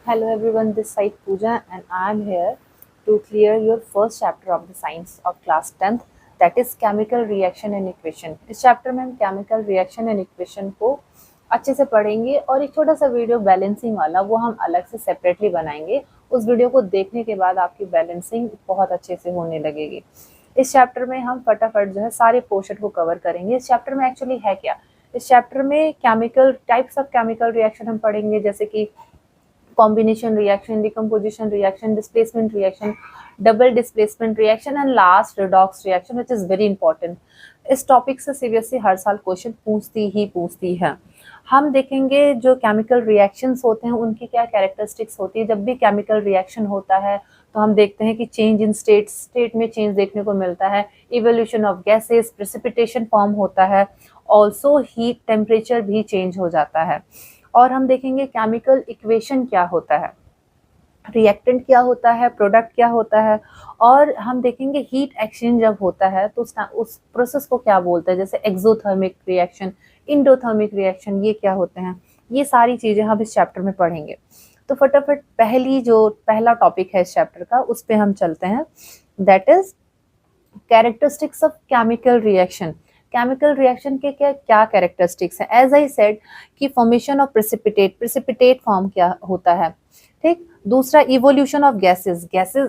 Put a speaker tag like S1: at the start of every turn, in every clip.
S1: Hello everyone, this side Pooja and I am here to clear your first chapter of the science of class 10th, that is chemical reaction and equation। इस chapter में हम chemical reaction and equation को अच्छे से पढ़ेंगे और एक छोटा सा वीडियो बैलेंसिंग वाला वो हम अलग से सेपरेटली बनाएंगे। उस वीडियो को देखने के बाद आपकी बैलेंसिंग बहुत अच्छे से होने लगेगी। इस चैप्टर में हम फटाफट जो है सारे पोर्शन को कवर करेंगे। इस चैप्टर में एक्चुअली है क्या, इस चैप्टर में chemical types of chemical reaction हम पढ़ेंगे, जैसे कि combination reaction, decomposition reaction, displacement reaction, double displacement reaction and last redox reaction, which is very important। इस टॉपिक से सीबीएसई हर साल क्वेश्चन पूछती है। हम देखेंगे जो केमिकल रिएक्शंस होते हैं उनकी क्या कैरेक्टरिस्टिक्स होती है। जब भी केमिकल रिएक्शन होता है तो हम देखते हैं कि चेंज इन स्टेट में चेंज देखने को मिलता है, evolution of gases, precipitation form होता है, ऑल्सो हीट टेम्परेचर भी चेंज हो जाता है। और हम देखेंगे केमिकल इक्वेशन क्या होता है, रिएक्टेंट क्या होता है, प्रोडक्ट क्या होता है, और हम देखेंगे हीट एक्सचेंज जब होता है तो उस प्रोसेस को क्या बोलते हैं, जैसे एक्सोथर्मिक रिएक्शन, इंडोथर्मिक रिएक्शन, ये क्या होते हैं। ये सारी चीजें हम इस चैप्टर में पढ़ेंगे। तो फटाफट पहला टॉपिक है इस चैप्टर का, उस पर हम चलते हैं, that is characteristics of chemical reaction. Chemical reaction के क्या क्या कैरेक्टरिस्टिक्स है। एज आई सेड कि फॉर्मेशन ऑफ प्रेसिपिटेट फॉर्म क्या होता है, ठीक। दूसरा इवोल्यूशन ऑफ गैसेस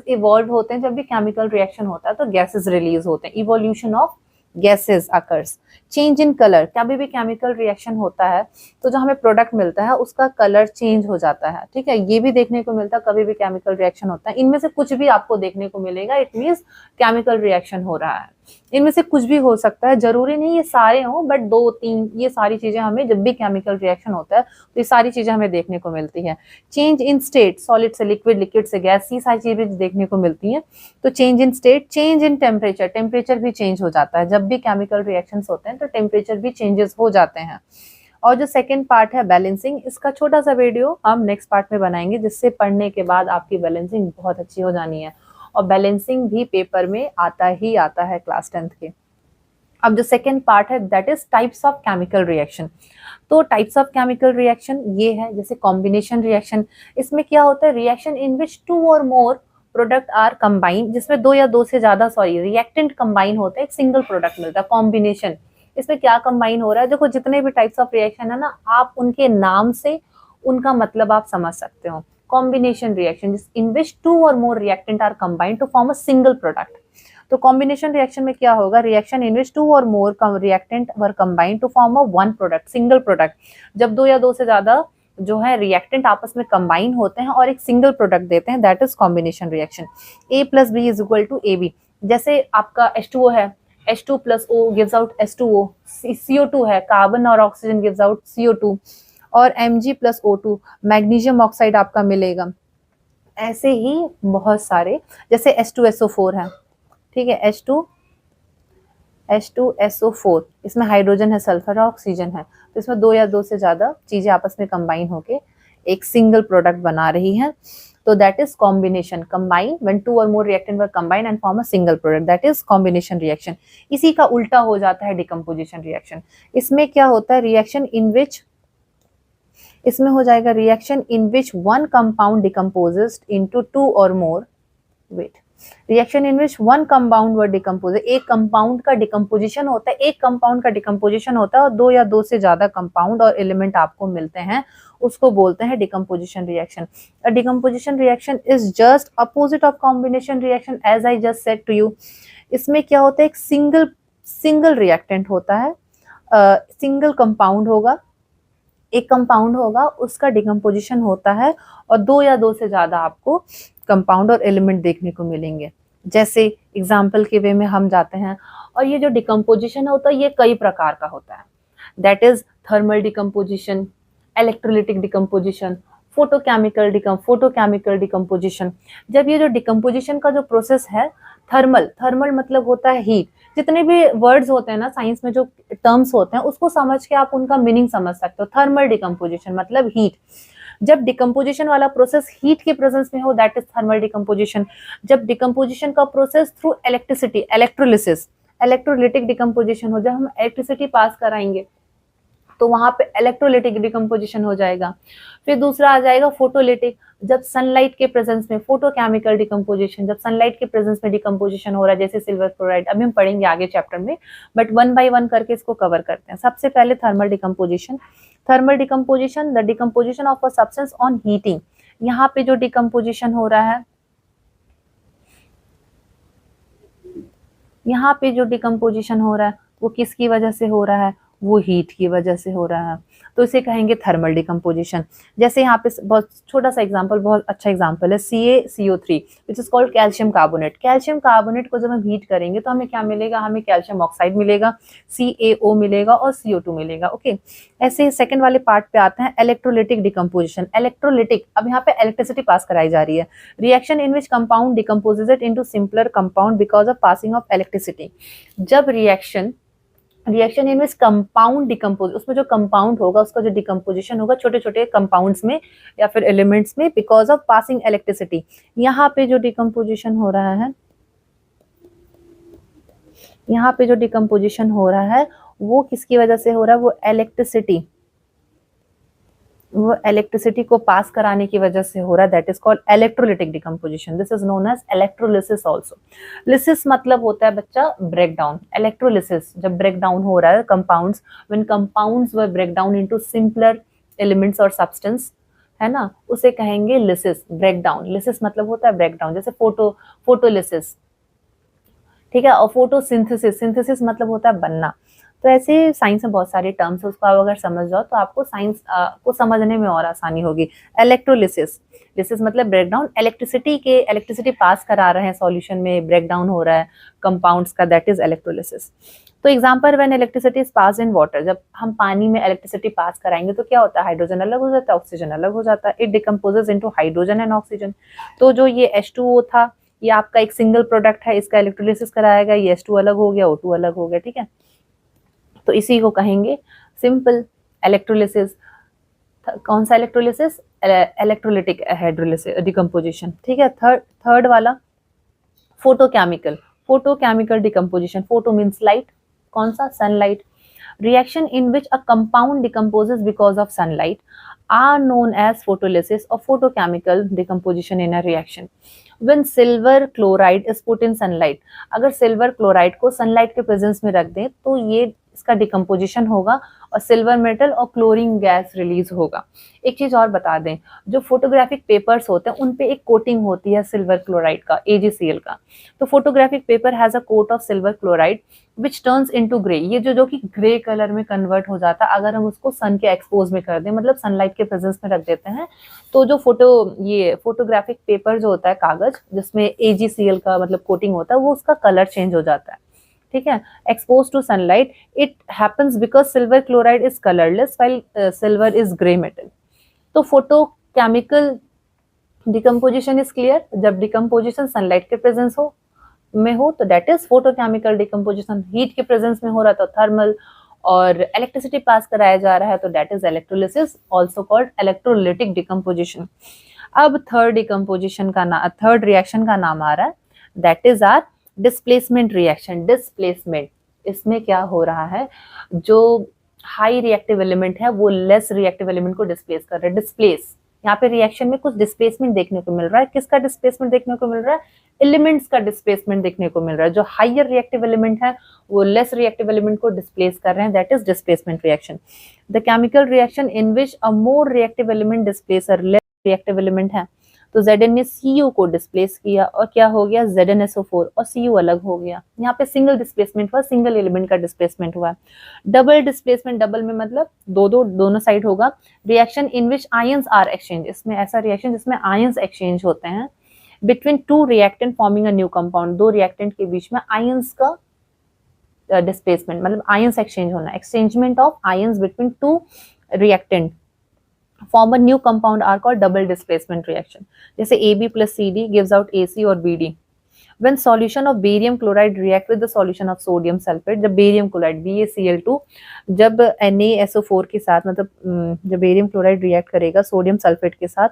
S1: इवॉल्व होते हैं। जब भी केमिकल रिएक्शन होता है तो गैसेस रिलीज होते हैं, evolution of gases occurs. Change in colour, कभी भी केमिकल रिएक्शन होता है तो जो हमें प्रोडक्ट मिलता है उसका कलर चेंज हो जाता है, ठीक है। ये भी देखने को मिलता है कभी भी केमिकल रिएक्शन होता है। इनमें से कुछ भी आपको देखने को मिलेगा, इट मीन्स केमिकल रिएक्शन हो रहा है। इनमें से कुछ भी हो सकता है, जरूरी नहीं ये सारे हों, बट 2-3 ये सारी चीजें हमें जब भी केमिकल रिएक्शन होता है तो ये सारी चीजें हमें देखने को मिलती है। चेंज इन स्टेट, सॉलिड से लिक्विड, लिक्विड से गैस, ये सारी चीजें देखने को मिलती हैं। तो change in state, change in temperature, temperature भी चेंज हो जाता है। जब भी केमिकल रिएक्शंस होते हैं तो टेम्परेचर भी चेंजेस हो जाते हैं। और जो सेकंड पार्ट है बैलेंसिंग, इसका छोटा सा वीडियो हम नेक्स्ट पार्ट में बनाएंगे, जिससे पढ़ने के बाद आपकी बैलेंसिंग बहुत अच्छी हो जानी है। और बैलेंसिंग भी पेपर में आता ही आता है क्लास 10th के। अब जो सेकेंड पार्ट है that is types of chemical reaction. तो टाइप्स ऑफ केमिकल रिएक्शन ये है, जैसे कॉम्बिनेशन रिएक्शन। इसमें क्या होता है, रिएक्शन इन विच 2 और मोर प्रोडक्ट आर कंबाइन, जिसमें 2 या 2 से ज्यादा रिएक्टेंट कंबाइन होते हैं, एक सिंगल प्रोडक्ट मिलता है। कॉम्बिनेशन, इसमें क्या कंबाइन हो रहा है। देखो जितने भी टाइप्स ऑफ रिएक्शन है ना, आप उनके नाम से उनका मतलब आप समझ सकते हो। कॉम्बिनेशन रिएक्शन इन विच 2 और more reactant are combined to form a single product. तो कॉम्बिनेशन रिएक्शन में क्या होगा, रिएक्शन इन विच 2 और more reactant were combined to form a 1 product, single product. जब 2 या 2 से ज्यादा जो है रिएक्टेंट आपस में कंबाइन होते हैं और एक सिंगल प्रोडक्ट देते हैं, that is combination reaction. A + B is equal to AB। जैसे आपका H2O है, H2 + O gives out H2O। CO2 है, कार्बन और ऑक्सीजन गिव्स आउट CO2। और Mg + O2 मैग्नीशियम ऑक्साइड आपका मिलेगा। ऐसे ही बहुत सारे, जैसे H2SO4 है, ठीक है, H2SO4, इसमें हाइड्रोजन है, सल्फर और ऑक्सीजन है। तो इसमें 2 या 2 से ज्यादा चीजें आपस में कंबाइन होके एक सिंगल प्रोडक्ट बना रही हैं। तो that is combination, combine when 2 और more reactant were combine and form a single product, that is combination reaction. इसी का उल्टा हो जाता है डिकम्पोजिशन रिएक्शन। इसमें क्या होता है, रिएक्शन इन विच, इसमें हो जाएगा reaction in which 1 compound decomposes into 2 और more, wait, reaction in which 1 compound were decompose, एक कंपाउंड का डिकम्पोजिशन होता है, एक कंपाउंड का डिकम्पोजिशन होता है और 2 या 2 से ज्यादा कंपाउंड और एलिमेंट आपको मिलते हैं, उसको बोलते हैं decomposition reaction. A decomposition reaction is just opposite of combination reaction, as I just said to you. इसमें क्या होता है, एक सिंगल रिएक्टेंट होता है, सिंगल कंपाउंड होगा, एक कंपाउंड होगा, उसका डिकम्पोजिशन होता है और 2 या 2 से ज्यादा आपको कंपाउंड और एलिमेंट देखने को मिलेंगे। जैसे एग्जाम्पल के वे में हम जाते हैं, और ये जो डिकम्पोजिशन होता है ये कई प्रकार का होता है, that is thermal decomposition, electrolytic decomposition, photochemical decomposition. जब ये जो डिकम्पोजिशन का जो प्रोसेस है, थर्मल मतलब होता है हीट। जितने भी वर्ड्स होते हैं ना साइंस में, जो टर्म्स होते हैं, उसको समझ के आप उनका मीनिंग समझ सकते हो। थर्मल डिकम्पोजिशन मतलब हीट। जब डिकम्पोजिशन वाला प्रोसेस हीट के प्रेजेंस में हो, दैट इज थर्मल डिकम्पोजिशन। जब डिकम्पोजिशन का process through electricity, electrolysis, electrolytic decomposition हो, जब हम इलेक्ट्रिसिटी पास कराएंगे तो वहां पे इलेक्ट्रोलिटिक डिकम्पोजिशन हो जाएगा। फिर दूसरा आ जाएगा फोटोलिटिक, जब सनलाइट के प्रेजेंस में फोटोकेमिकल डिकम्पोजिशन, जब सनलाइट के प्रेजेंस में डिकम्पोजिशन हो रहा है जैसे सिल्वर क्लोराइड, अभी हम पढ़ेंगे आगे चैप्टर में, बट वन बाय वन करके इसको कवर करते हैं। सबसे पहले thermal decomposition. Thermal decomposition, the decomposition of a substance on heating. यहाँ पे जो डिकम्पोजिशन हो रहा है, यहाँ पे जो डिकम्पोजिशन हो रहा है वो किसकी वजह से हो रहा है, वो हीट की वजह से हो रहा है, तो इसे कहेंगे थर्मल डिकम्पोजिशन। जैसे यहाँ पे बहुत छोटा सा एग्जांपल, बहुत अच्छा एग्जांपल है CaCO3 which is called calcium carbonate. Calcium carbonate को जब हम हीट करेंगे तो हमें क्या मिलेगा, हमें कैल्शियम ऑक्साइड मिलेगा, CaO मिलेगा और CO2 मिलेगा। ओके, ऐसे सेकंड वाले पार्ट पे आते हैं इलेक्ट्रोलिटिक डिकम्पोजिशन। इलेक्ट्रोलिटिक, अब यहाँ पे इलेक्ट्रिसिटी पास कराई जा रही है। Reaction in which compound decomposes it into simpler compound because of passing of electricity. जब reaction in which compound decompose, उसमें जो कंपाउंड होगा उसका जो डिकम्पोजिशन होगा छोटे छोटे कंपाउंड्स में या फिर एलिमेंट्स में बिकॉज ऑफ पासिंग इलेक्ट्रिसिटी। यहाँ पे जो डिकम्पोजिशन हो रहा है, यहाँ पे जो डिकम्पोजिशन हो रहा है वो किसकी वजह से हो रहा है, वो इलेक्ट्रिसिटी को पास कराने की वजह से हो रहा है। That is called electrolytic decomposition. This is known as electrolysis also. Lysis मतलब होता है बच्चा ब्रेक डाउन। इलेक्ट्रोलिसिस जब ब्रेक डाउन हो रहा है compounds, when compounds were break down into simpler elements और सब्सटेंस, है ना, उसे कहेंगे लिसिस, ब्रेक डाउन। लिसिस मतलब होता है ब्रेक डाउन, जैसे फोटोलिसिस, ठीक है, और फोटोसिंथेसिस, सिंथेसिस मतलब होता है बनना। तो ऐसे साइंस में बहुत सारे टर्म्स है, उसको आप अगर समझ जाओ तो आपको साइंस को समझने में और आसानी होगी। इलेक्ट्रोलिसिस, लिसिस मतलब ब्रेक डाउन, इलेक्ट्रिसिटी पास करा रहे हैं सॉल्यूशन में, ब्रेक डाउन हो रहा है कंपाउंड्स का, दैट इज इलेक्ट्रोलिसिस। तो example, when electricity is pass in water, जब हम पानी में इलेक्ट्रिसिटी पास कराएंगे तो क्या होता है, हाइड्रोजन अलग हो जाता है, ऑक्सीजन अलग हो जाता है, it decomposes into hydrogen and oxygen. तो जो ये H2O था, ये आपका एक सिंगल प्रोडक्ट है, इसका इलेक्ट्रोलिसिस कराएगा, ये H2 अलग हो गया, O2 अलग हो गया, ठीक है। तो इसी को कहेंगे सिंपल इलेक्ट्रोलिसिस। कौन सा इलेक्ट्रोलिसिस, इलेक्ट्रोलिटिक हाइड्रोलिसिस डिकम्पोजिशन, ठीक है। थर्ड वाला photochemical decomposition. Photo means light, कौन सा, sunlight. Reaction in which a compound decomposes because of sunlight are known as photolysis or photochemical decomposition in a reaction. When silver chloride is put in sunlight, अगर silver chloride को sunlight के presence में रख दें तो ये इसका decomposition होगा और सिल्वर मेटल और क्लोरीन गैस रिलीज होगा। एक चीज और बता दें, जो फोटोग्राफिक पेपर्स होते हैं उन पे एक कोटिंग होती है सिल्वर क्लोराइड का, AgCl का। तो photographic paper has a coat of silver chloride which turns into grey, ये जो कि ग्रे कलर में कन्वर्ट हो जाता है अगर हम उसको सन के एक्सपोज में कर दें, मतलब सनलाइट के प्रेजेंस में रख देते हैं। तो जो फोटोग्राफिक पेपर जो होता है, कागज जिसमें AgCl का मतलब कोटिंग होता है, वो उसका कलर चेंज हो जाता है, ठीक है। Expose to sunlight it happens because silver chloride is colourless while silver is grey metal. तो फोटोकेमिकल डिकम्पोजिशन इज क्लियर, जब डिकम्पोजिशन सनलाइट के प्रेजेंस में हो तो that is photochemical decomposition. Heat के प्रेजेंस में हो रहा तो थर्मल, और इलेक्ट्रिसिटी पास कराया जा रहा है तो that is electrolysis, also called electrolytic decomposition. अब थर्ड रिएक्शन का नाम आ रहा है, that is are displacement reaction. Displacement, इसमें क्या हो रहा है, जो हाई रिएक्टिव एलिमेंट है वो लेस रिएक्टिव एलिमेंट को डिस्प्लेस कर रहा है। डिस्प्लेस, यहाँ पे रिएक्शन में कुछ डिस्प्लेसमेंट देखने को मिल रहा है। किसका डिस्प्लेसमेंट देखने को मिल रहा है, एलिमेंट्स का डिस्प्लेसमेंट देखने को मिल रहा है। जो हायर रिएक्टिव एलिमेंट है वो लेस रिएक्टिव एलिमेंट को डिस्प्लेस कर रहे हैं, that is displacement reaction. The chemical reaction in which a more reactive element displace less reactive element है, तो Zn ने Cu को डिस्प्लेस किया और क्या हो गया, ZnSO4 और Cu अलग हो गया। यहाँ पे सिंगल डिस्प्लेसमेंट हुआ, सिंगल एलिमेंट का डिस्प्लेसमेंट हुआ। डबल डिस्प्लेसमेंट, डबल में मतलब दोनों साइड होगा। Reaction in which ions are exchange, इसमें ऐसा रिएक्शन जिसमें आयंस एक्सचेंज होते हैं between two reactant forming a new compound. दो रिएक्टेंट के बीच में आयंस का डिस्प्लेसमेंट मतलब आयंस एक्सचेंज होना, exchangement of ions between two reactant form a new compound are called double displacement reaction. जैसे AB plus CD gives out AC और BD. When solution of barium chloride react with the solution of sodium sulfate, जब barium chloride BaCl2 जब NaSO4 के साथ मतलब जब barium chloride react करेगा sodium sulphate के साथ,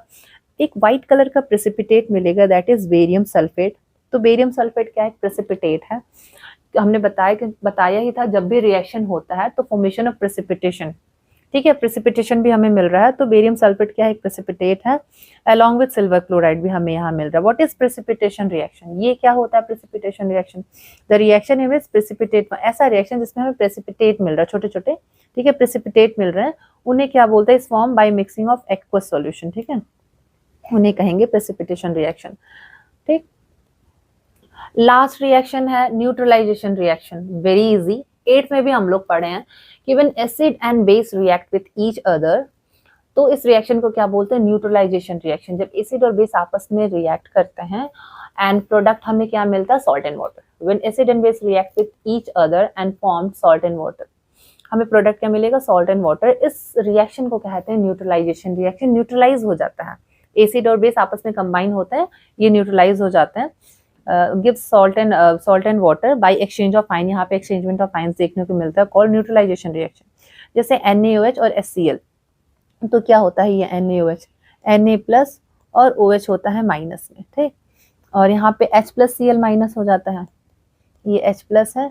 S1: एक व्हाइट कलर का प्रेसिपिटेट मिलेगा, दैट इज बेरियम सल्फेट। तो बेरियम सल्फेट क्या है, प्रेसिपिटेट है। हमने बताया ही था जब भी रिएक्शन होता है तो फॉर्मेशन ऑफ प्रेसिपिटेशन, ठीक है, प्रेसिपिटेशन भी हमें मिल रहा है, तो बेरियम सल्फेट क्या है, एक प्रेसिपिटेट है, अलॉन्ग विद सिल्वर क्लोराइड भी हमें यहाँ मिल रहा है। व्हाट इज प्रेसिपिटेशन रिएक्शन, ये क्या होता है precipitation reaction, the reaction in which precipitate, ऐसा रिएक्शन जिसमें हमें प्रेसिपिटेट मिल रहा है, छोटे छोटे, ठीक है, प्रेसिपिटेट मिल रहे हैं, उन्हें क्या बोलते हैं, इस form by mixing of aqueous solution, ठीक है, उन्हें कहेंगे प्रेसिपिटेशन रिएक्शन। ठीक, लास्ट रिएक्शन है neutralization reaction, very easy, 8th में भी हम लोग पढ़े हैं कि when acid and base react with each other, तो इस रिएक्शन को क्या बोलते हैं, न्यूट्रलाइजेशन रिएक्शन। जब एसिड और बेस आपस में रिएक्ट करते हैं एंड प्रोडक्ट हमें क्या मिलता है, salt and water. When acid and base react with each other and form salt and water, हमें प्रोडक्ट क्या मिलेगा, सॉल्ट एंड वाटर। इस रिएक्शन को कहते हैं न्यूट्रलाइजेशन रिएक्शन। न्यूट्रलाइज हो जाता है, एसिड और बेस आपस में कंबाइन होते हैं, ये न्यूट्रलाइज हो जाते हैं, give salt and water by exchange of ion, यहाँ पे एक्सचेंजमेंट ऑफ आयंस देखने को मिलता है, कॉल्ड न्यूट्रलाइजेशन रिएक्शन। जैसे NaOH और HCl, तो क्या होता है, ये NaOH, Na प्लस और OH होता है माइनस में, ठीक, और यहाँ पे H प्लस Cl माइनस हो जाता है, ये H प्लस है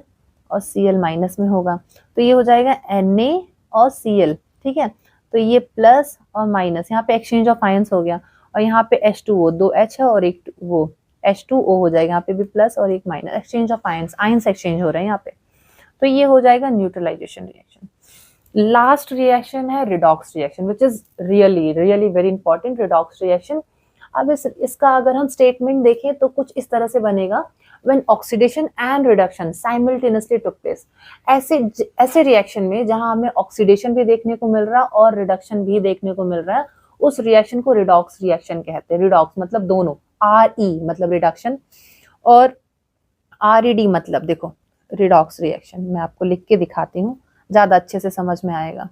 S1: और Cl माइनस में होगा, तो ये हो जाएगा Na और Cl, ठीक है, तो ये प्लस और माइनस, यहाँ पे एक्सचेंज ऑफ आयंस हो गया, और यहाँ पे H2O, 2 H है और एक वो H2O हो जाएगा, यहाँ पे भी प्लस और एक minus, exchange of ions, ions exchange हो रहे हैं यहाँ पे, तो ये हो जाएगा न्यूट्रलाइजेशन रिएक्शन। लास्ट रिएक्शन है redox reaction, which is really really very important, redox reaction. अब इसका अगर हम स्टेटमेंट देखें तो कुछ इस तरह से बनेगा, when oxidation and reduction simultaneously took place, ऐसे रिएक्शन में जहां हमें ऑक्सीडेशन भी देखने को मिल रहा है और रिडक्शन भी देखने को मिल रहा है, उस रिएक्शन को रिडॉक्स रिएक्शन कहते हैं। रिडॉक्स मतलब दोनों, RE मतलब रिडक्शन और RED मतलब, देखो रिडॉक्स रिएक्शन मैं आपको लिख के दिखाती हूँ, ज्यादा अच्छे से समझ में आएगा।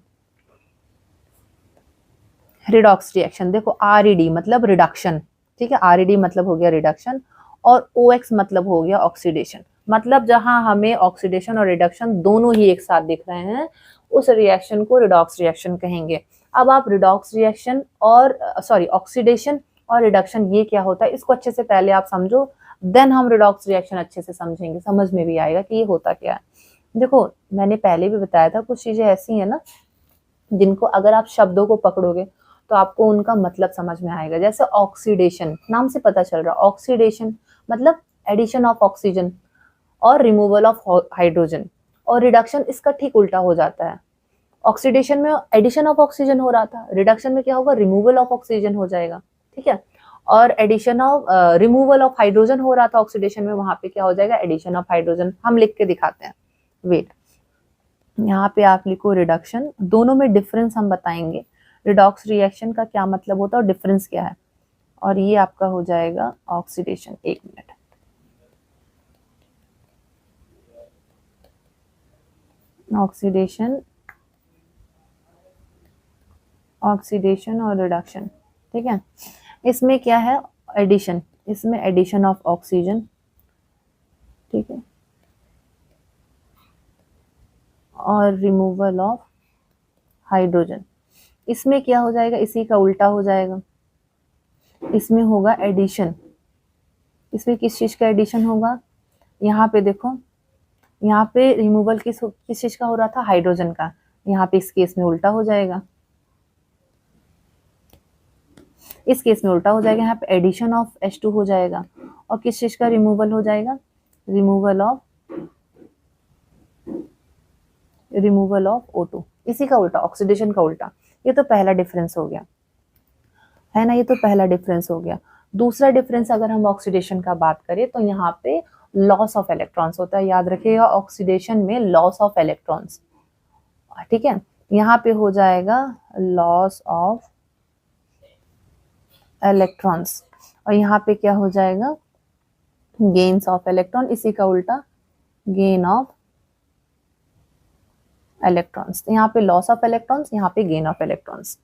S1: रिडॉक्स रिएक्शन देखो, RED मतलब रिडक्शन, ठीक है, RED मतलब हो गया रिडक्शन, और OX मतलब हो गया ऑक्सीडेशन, मतलब जहां हमें ऑक्सीडेशन और रिडक्शन दोनों ही एक साथ दिख रहे हैं, उस रिएक्शन को रिडॉक्स रिएक्शन कहेंगे। अब आप रिडॉक्स रिएक्शन और ऑक्सीडेशन और रिडक्शन ये क्या होता है, इसको अच्छे से पहले आप समझो, देन हम रिडॉक्स रिएक्शन अच्छे से समझेंगे, समझ में भी आएगा कि ये होता क्या है। देखो मैंने पहले भी बताया था, कुछ चीजें ऐसी है ना जिनको अगर आप शब्दों को पकड़ोगे तो आपको उनका मतलब समझ में आएगा। जैसे ऑक्सीडेशन, नाम से पता चल रहा है, ऑक्सीडेशन मतलब एडिशन ऑफ ऑक्सीजन और रिमूवल ऑफ हाइड्रोजन, और रिडक्शन इसका ठीक उल्टा हो जाता है। ऑक्सीडेशन में एडिशन ऑफ ऑक्सीजन हो रहा था, रिडक्शन में क्या होगा, रिमूवल ऑफ ऑक्सीजन हो जाएगा, ठीक है, और addition of removal of hydrogen हो रहा था ऑक्सीडेशन में, वहां पे क्या हो जाएगा, एडिशन ऑफ हाइड्रोजन। हम लिख के दिखाते हैं, वेट, यहाँ पे आप लिखो रिडक्शन, दोनों में डिफरेंस हम बताएंगे, रिडॉक्स रिएक्शन का क्या मतलब होता है और डिफरेंस क्या है, और ये आपका हो जाएगा ऑक्सीडेशन। एक मिनट, ऑक्सीडेशन, ऑक्सीडेशन और रिडक्शन, ठीक है, इसमें क्या है, एडिशन, इसमें एडिशन ऑफ ऑक्सीजन, ठीक है, और रिमूवल ऑफ हाइड्रोजन। इसमें क्या हो जाएगा, इसी का उल्टा हो जाएगा, इसमें होगा एडिशन। इसमें किस चीज का एडिशन होगा, यहाँ पे देखो, यहाँ पे रिमूवल किस चीज का हो रहा था, हाइड्रोजन का, यहाँ पे इस केस में उल्टा हो जाएगा, इस केस में उल्टा हो जाएगा, यहाँ पे एडिशन ऑफ H2 हो जाएगा, और किस चीज का रिमूवल हो जाएगा, रिमूवल ऑफ O2, इसी का उल्टा, ऑक्सीडेशन का उल्टा। ये तो पहला डिफरेंस हो गया है ना, ये तो पहला डिफरेंस हो गया। दूसरा डिफरेंस अगर हम ऑक्सीडेशन का बात करें तो यहाँ पे लॉस ऑफ इलेक्ट्रॉन्स होता है, याद रखिएगा ऑक्सीडेशन में लॉस ऑफ इलेक्ट्रॉन्स, ठीक है, यहाँ पे हो जाएगा लॉस ऑफ इलेक्ट्रॉन्स, और यहाँ पे क्या हो जाएगा, गेन्स ऑफ इलेक्ट्रॉन, इसी का उल्टा गेन ऑफ इलेक्ट्रॉन्स। यहाँ पे लॉस ऑफ इलेक्ट्रॉन्स, यहाँ पे गेन ऑफ इलेक्ट्रॉन्स।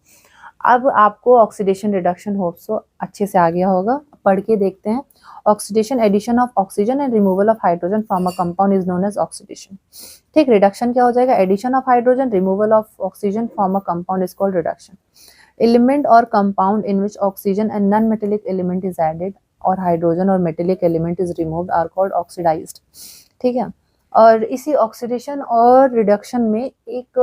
S1: अब आपको ऑक्सीडेशन रिडक्शन होप्स अच्छे से आ गया होगा, पढ़ के देखते हैं। Oxidation, addition of oxygen and removal of hydrogen from a compound is known as oxidation, ठीक। रिडक्शन क्या हो जाएगा, addition of hydrogen, removal of oxygen from a compound is called reduction. Element और compound in which oxygen and non metallic element is added और hydrogen और metallic element is removed are called oxidized, ठीक है। और इसी oxidation और reduction में एक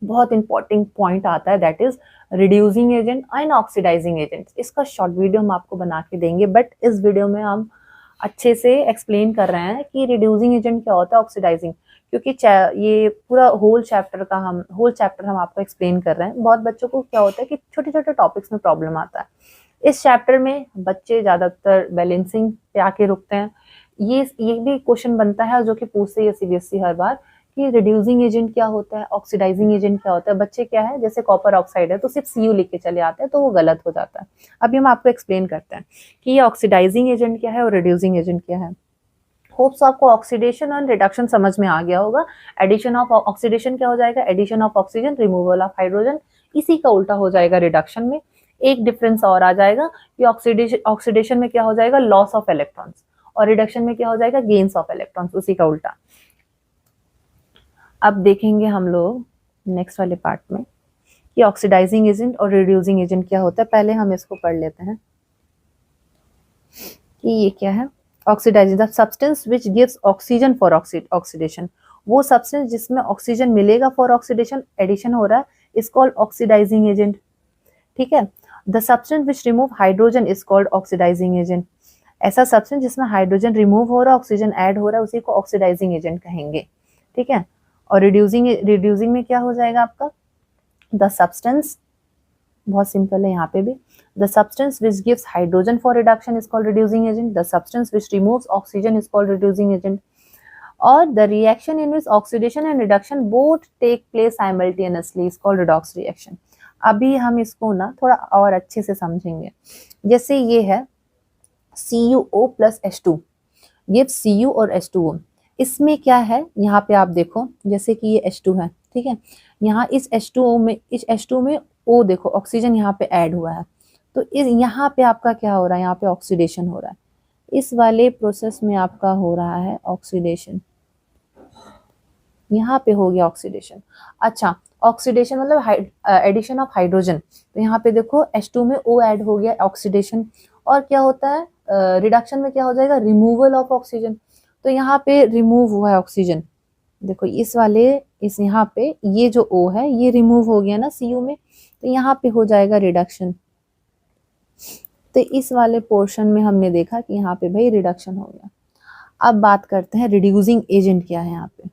S1: बहुत इंपॉर्टेंट पॉइंट आता है, that is reducing agent and oxidizing agent. इसका शॉर्ट वीडियो हम आपको बना के देंगे, बट इस वीडियो में हम अच्छे से एक्सप्लेन कर रहे हैं कि रिड्यूसिंग एजेंट क्या होता है, ऑक्सीडाइजिंग, क्योंकि ये पूरा होल चैप्टर हम आपको एक्सप्लेन कर रहे हैं। बहुत बच्चों को क्या होता है कि छोटे छोटे टॉपिक्स में प्रॉब्लम आता है। इस चैप्टर में बच्चे ज्यादातर बैलेंसिंग पे आके रुकते हैं। ये भी क्वेश्चन बनता है जो कि पूछते है सीबीएसई हर बार कि रिड्यूसिंग एजेंट क्या होता है, ऑक्सीडाइजिंग एजेंट क्या होता है। बच्चे क्या है, जैसे कॉपर ऑक्साइड है तो सिर्फ सीयू लिख के चले आते हैं, तो वो गलत हो जाता है। अभी हम आपको एक्सप्लेन करते हैं कि ये ऑक्सीडाइजिंग एजेंट क्या है और रिड्यूसिंग एजेंट क्या है। होप्स आपको ऑक्सीडेशन और रिडक्शन समझ में आ गया होगा। एडिशन ऑफ ऑक्सीडेशन क्या हो जाएगा, addition of oxygen, removal of hydrogen. इसी का उल्टा हो जाएगा रिडक्शन में। एक डिफरेंस और आ जाएगा कि ऑक्सीडेशन में क्या हो जाएगा, लॉस ऑफ इलेक्ट्रॉन्स, और रिडक्शन में क्या हो जाएगा, गेन्स ऑफ इलेक्ट्रॉन्स, उसी का उल्टा। अब देखेंगे हम लोग नेक्स्ट वाले पार्ट में कि ऑक्सीडाइजिंग एजेंट और रिड्यूसिंग एजेंट क्या होता है। पहले हम इसको पढ़ लेते हैं कि ये क्या है। Oxidizing, the substance which gives oxygen for oxidation, वो सब्सटेंस जिसमें ऑक्सीजन मिलेगा फॉर ऑक्सीडेशन, एडिशन हो रहा है, इज कॉल्ड ऑक्सीडाइजिंग एजेंट। ठीक है। The substance which remove hydrogen is called oxidizing agent. ऐसा सब्सटेंस जिसमें हाइड्रोजन रिमूव हो रहा है, ऑक्सीजन ऐड हो रहा है, उसी को ऑक्सीडाइजिंग एजेंट कहेंगे। ठीक है। और रिड्यूसिंग में क्या हो जाएगा आपका, द सब्सटेंस, बहुत सिंपल है यहाँ पे भी, the substance which gives hydrogen for reduction is called reducing agent, the substance which removes oxygen is called reducing agent. और the reaction in which oxidation and reduction both take place simultaneously is called redox reaction. अभी हम इसको ना थोड़ा और अच्छे से समझेंगे। जैसे ये है CuO प्लस H2, ये Cu और H2O, इसमें क्या है, यहाँ पे आप देखो जैसे कि ये H2 है, ठीक है, यहाँ इस H2 में O देखो, ऑक्सीजन यहाँ पे ऐड हुआ है, तो इस यहाँ पे आपका क्या हो रहा है, यहाँ पे ऑक्सीडेशन हो रहा है। इस वाले प्रोसेस में आपका हो रहा है ऑक्सीडेशन, यहाँ पे हो गया ऑक्सीडेशन। अच्छा, ऑक्सीडेशन मतलब एडिशन ऑफ हाइड्रोजन, तो यहाँ पे देखो H2 में O ऐड हो गया, ऑक्सीडेशन। और क्या होता है रिडक्शन में, क्या हो जाएगा, रिमूवल ऑफ ऑक्सीजन, तो यहाँ पे रिमूव हुआ है ऑक्सीजन। देखो इस यहाँ पे ये जो O है ये रिमूव हो गया ना Cu में, तो यहाँ पे हो जाएगा रिडक्शन। तो इस वाले पोर्शन में हमने देखा कि यहाँ पे भाई रिडक्शन हो गया। अब बात करते हैं रिड्यूसिंग एजेंट क्या है यहाँ पे।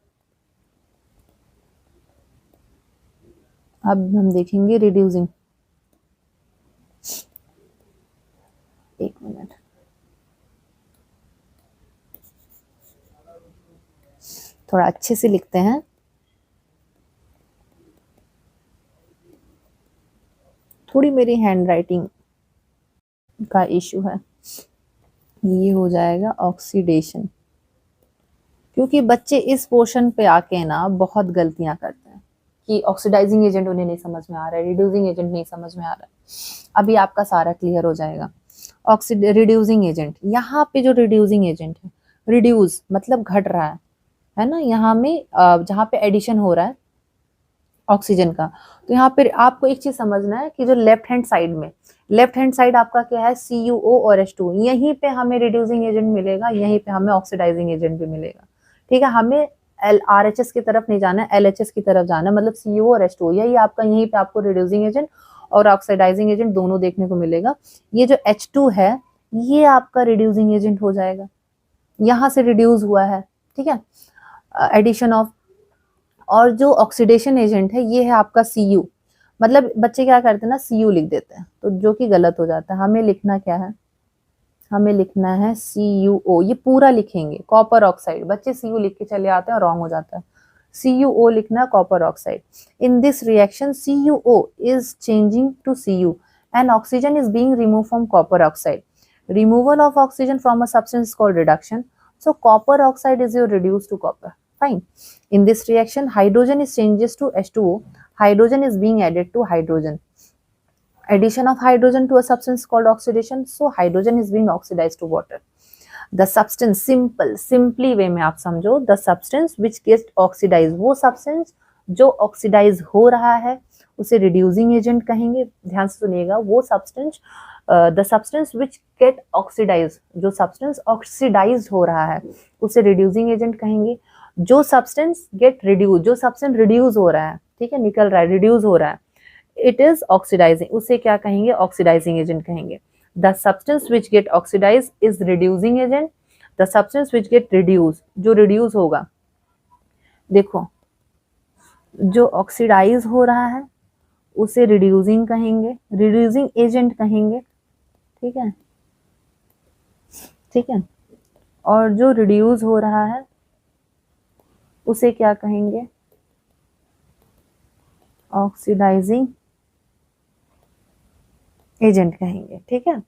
S1: अब हम देखेंगे रिड्यूसिंग, एक मिनट, थोड़ा अच्छे से लिखते हैं, थोड़ी मेरी हैंड राइटिंग का इशू है। ये हो जाएगा ऑक्सीडेशन, क्योंकि बच्चे इस पोर्शन पे आके ना बहुत गलतियां करते हैं कि ऑक्सीडाइजिंग एजेंट उन्हें नहीं समझ में आ रहा है, रिड्यूसिंग एजेंट नहीं समझ में आ रहा है। अभी आपका सारा क्लियर हो जाएगा। रिड्यूसिंग एजेंट, यहाँ पे जो रिड्यूसिंग एजेंट है, रिड्यूस मतलब घट रहा है ना, यहाँ में जहाँ पे एडिशन हो रहा है ऑक्सीजन का, तो यहाँ पे आपको एक चीज समझना है कि जो लेफ्ट हैंड साइड आपका क्या है, CuO और H2, यहीं पे हमें रिड्यूसिंग एजेंट मिलेगा, यहीं पे हमें ऑक्सीडाइजिंग एजेंट भी मिलेगा। ठीक है, हमें RHS की तरफ नहीं जाना है, LHS की तरफ जाना है, मतलब CuO और H2, यही आपका, यहीं पे आपको रिड्यूसिंग एजेंट और ऑक्सीडाइजिंग एजेंट दोनों देखने को मिलेगा। ये जो H2 है ये आपका रिड्यूसिंग एजेंट हो जाएगा, यहाँ से रिड्यूस हुआ है, ठीक है, एडिशन ऑफ। और जो ऑक्सीडेशन एजेंट है ये है आपका Cu, मतलब बच्चे क्या करते हैं ना, Cu लिख देते हैं, तो जो कि गलत हो जाता है। हमें लिखना क्या है, हमें लिखना है CuO, ये पूरा लिखेंगे, कॉपर ऑक्साइड, बच्चे Cu लिख के चले आते हैं और रॉन्ग हो जाता है। CuO लिखना, copper oxide. In this reaction CuO is changing to Cu and oxygen is being removed from copper oxide. Removal of oxygen from a substance is called reduction. So copper oxide is your reduced to copper. Fine. In this reaction, hydrogen is changes to H2O. Hydrogen is being added to hydrogen. Addition of hydrogen to a substance called oxidation. So hydrogen is being oxidized to water. The substance, simply way में आप समझो, the substance which gets oxidized, वो substance जो oxidise हो रहा है उसे reducing agent कहेंगे। ध्यान से सुनिएगा, वो substance, the substance which get oxidize, जो सब्सटेंस ऑक्सीडाइज हो रहा है उसे रिड्यूसिंग एजेंट कहेंगे। जो सब्सटेंस गेट रिड्यूस, जो सब्सटेंस रिड्यूस हो रहा है, ठीक है, निकल रहा है, रिड्यूस हो रहा है, इट इज ऑक्सीडाइजिंग, उसे क्या कहेंगे, ऑक्सीडाइजिंग एजेंट कहेंगे। The substance which get oxidize is reducing agent, the substance which get reduce, जो रिड्यूस होगा, देखो जो ऑक्सीडाइज हो रहा है उसे रिड्यूसिंग कहेंगे, रिड्यूसिंग एजेंट कहेंगे, ठीक है, ठीक है, और जो रिड्यूस हो रहा है उसे क्या कहेंगे, ऑक्सीडाइजिंग एजेंट कहेंगे, ठीक है।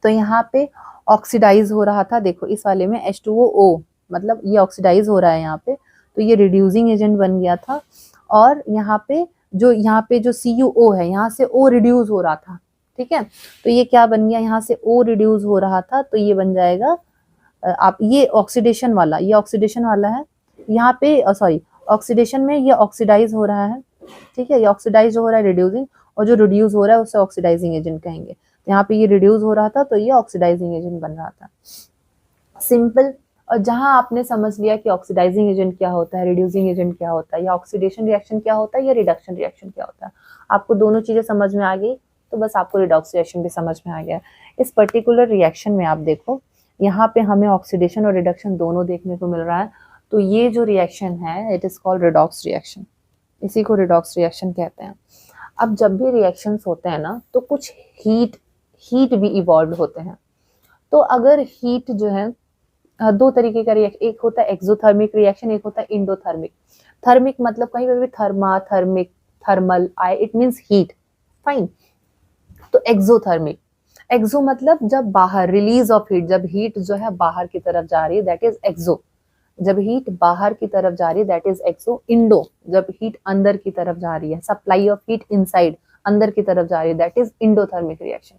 S1: तो यहाँ पे ऑक्सीडाइज हो रहा था, देखो इस वाले में H2O, मतलब ये ऑक्सीडाइज हो रहा है यहाँ पे, तो ये रिड्यूसिंग एजेंट बन गया था। और यहाँ पे जो CuO है, यहाँ से O रिड्यूस हो रहा था, ठीक है, तो ये क्या बन गया, यहाँ से O रिड्यूस हो रहा था, तो ये बन जाएगा आप ये ऑक्सीडेशन वाला, ये ऑक्सीडेशन वाला है, यहाँ पे सॉरी ऑक्सीडेशन में ये ऑक्सीडाइज हो रहा है, ठीक है, ये ऑक्सीडाइज हो रहा है रिड्यूसिंग, और जो रिड्यूस हो रहा है उसे ऑक्सीडाइजिंग एजेंट कहेंगे। यहाँ पे ये रिड्यूस हो रहा था तो ये ऑक्सीडाइजिंग एजेंट बन रहा था, सिंपल। और जहां आपने समझ लिया कि ऑक्सीडाइजिंग एजेंट क्या होता है, रिड्यूसिंग एजेंट क्या होता है, या ऑक्सीडेशन रिएक्शन क्या होता है, या रिडक्शन रिएक्शन क्या होता है, आपको दोनों चीजें समझ में आ गई, तो बस आपको रिडॉक्स रिएक्शन भी समझ में आ गया। इस पर्टिकुलर रिएक्शन में आप देखो, यहाँ पे हमें ऑक्सीडेशन और रिडक्शन दोनों देखने को मिल रहा है, तो ये जो रिएक्शन है it is called redox reaction, इसी को रिडॉक्स रिएक्शन कहते हैं। अब जब भी रिएक्शंस होते हैं ना, तो कुछ हीट भी इवॉल्व होते हैं। तो अगर हीट जो है दो तरीके का रिएक्शन, एक होता है एक्सोथर्मिक रिएक्शन, एक होता है इंडोथर्मिक। थर्मिक मतलब कहीं पर भी थर्मा, थर्मिक, थर्मल आए, इट मींस हीट, फाइन। तो एक्सोथर्मिक, एक्सो मतलब जब बाहर, रिलीज ऑफ हीट, जब हीट जो है बाहर की तरफ जा रही है दैट इज एक्सो, जब हीट बाहर की तरफ जा रही है दैट इज एक्सो। इंडो, जब हीट अंदर की तरफ जा रही है, सप्लाई ऑफ हीट इनसाइड, अंदर की तरफ जा रही है, दैट इज इंडोथर्मिक रिएक्शन।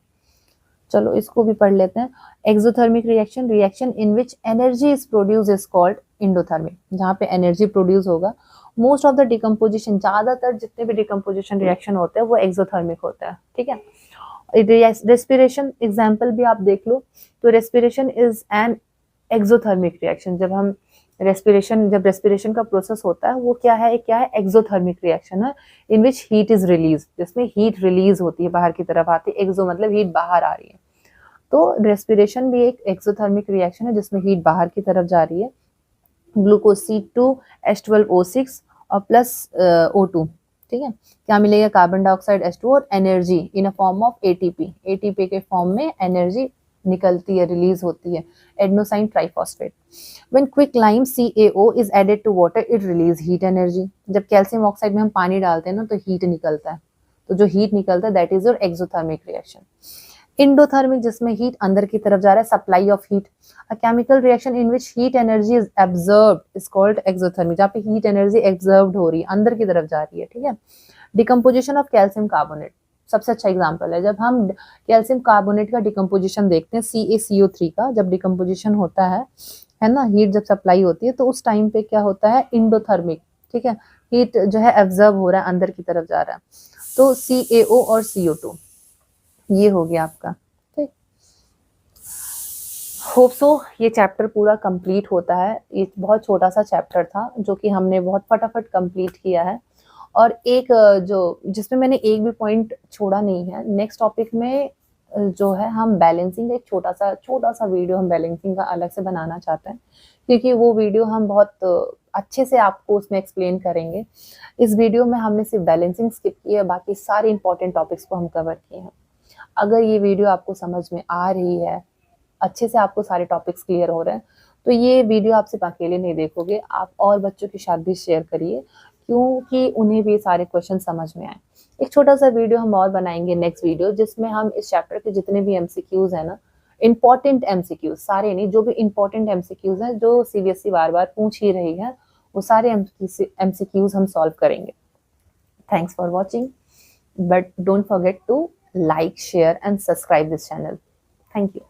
S1: चलो इसको भी पढ़ लेते हैं। Exothermic reaction, reaction in which energy is produce is called endothermic, जहाँ पे एनर्जी प्रोड्यूस होगा। मोस्ट ऑफ द डिकम्पोजिशन, ज्यादातर जितने भी डिकम्पोजिशन रिएक्शन होते हैं वो एक्सोथर्मिक होता है, ठीक है। रेस्पिरेशन एग्जाम्पल भी आप देख लो, तो respiration is an exothermic reaction. जब रेस्पिरेशन का प्रोसेस होता है वो क्या है एक्सोथर्मिक रिएक्शन है, इन विच हीट इज रिलीज, जिसमें हीट रिलीज होती है, बाहर की तरफ आती है, एक्सो मतलब हीट बाहर आ रही है। तो रेस्पिरेशन भी एक एक्सोथर्मिक रिएक्शन है जिसमें हीट बाहर की तरफ जा रही है। ग्लूकोज C2H12O6 और प्लस O2, ठीक है, क्या मिलेगा, कार्बन डाइऑक्साइड H2 और energy in a form of ATP, ATP के फॉर्म में एनर्जी निकलती है, रिलीज होती है, adenosine triphosphate. When quick lime CaO is added to water it release heat energy, जब कैल्शियम ऑक्साइड में हम पानी डालते हैं ना तो हीट निकलता है, तो जो हीट निकलता है that is your exothermic reaction. Endothermic, जिसमें हीट अंदर की तरफ जा रहा है, supply of heat, a chemical reaction in which heat energy is absorbed is called exothermic, जहाँ पे हीट एनर्जी एब्जर्व्ड हो रही है, अंदर की तरफ जा रही है, ठीक है। डिकम्पोजिशन ऑफ कैल्शियम कार्बोनेट सबसे अच्छा एग्जांपल है, जब हम कैल्शियम कार्बोनेट का डिकम्पोजिशन देखते हैं CaCO3 का, जब डिकम्पोजिशन होता है ना, हीट जब सप्लाई होती है तो उस टाइम पे क्या होता है, इंडोथर्मिक, ठीक है, हीट जो है एब्जर्व हो रहा है, अंदर की तरफ जा रहा है, तो CaO और CO2, ये हो गया आपका, ठीक। होप सो ये चैप्टर पूरा कंप्लीट होता है, ये बहुत छोटा सा चैप्टर था जो कि हमने बहुत फटाफट कंप्लीट किया है। और एक जो जिसमें मैंने एक भी पॉइंट छोड़ा नहीं है, नेक्स्ट टॉपिक में जो है हम बैलेंसिंग, एक छोटा सा वीडियो हम बैलेंसिंग का अलग से बनाना चाहते हैं, क्योंकि वो वीडियो हम बहुत अच्छे से आपको उसमें एक्सप्लेन करेंगे। इस वीडियो में हमने सिर्फ बैलेंसिंग स्किप की है, बाकी सारे इंपॉर्टेंट टॉपिक्स को हम कवर किए हैं। अगर ये वीडियो आपको समझ में आ रही है, अच्छे से आपको सारे टॉपिक्स क्लियर हो रहे हैं, तो ये वीडियो आप सिर्फ अकेले नहीं देखोगे, आप और बच्चों के साथ भी शेयर करिए, क्योंकि उन्हें भी सारे क्वेश्चन समझ में आए। एक छोटा सा वीडियो हम और बनाएंगे नेक्स्ट वीडियो, जिसमें हम इस चैप्टर के जितने भी MCQs है ना, इंपॉर्टेंट MCQs, सारे नहीं, जो भी इंपॉर्टेंट MCQs हैं जो CBSE बार बार पूछ ही रही है, वो सारे MCQs हम सॉल्व करेंगे। Thanks for watching, but don't forget to like, share and subscribe this channel. Thank you.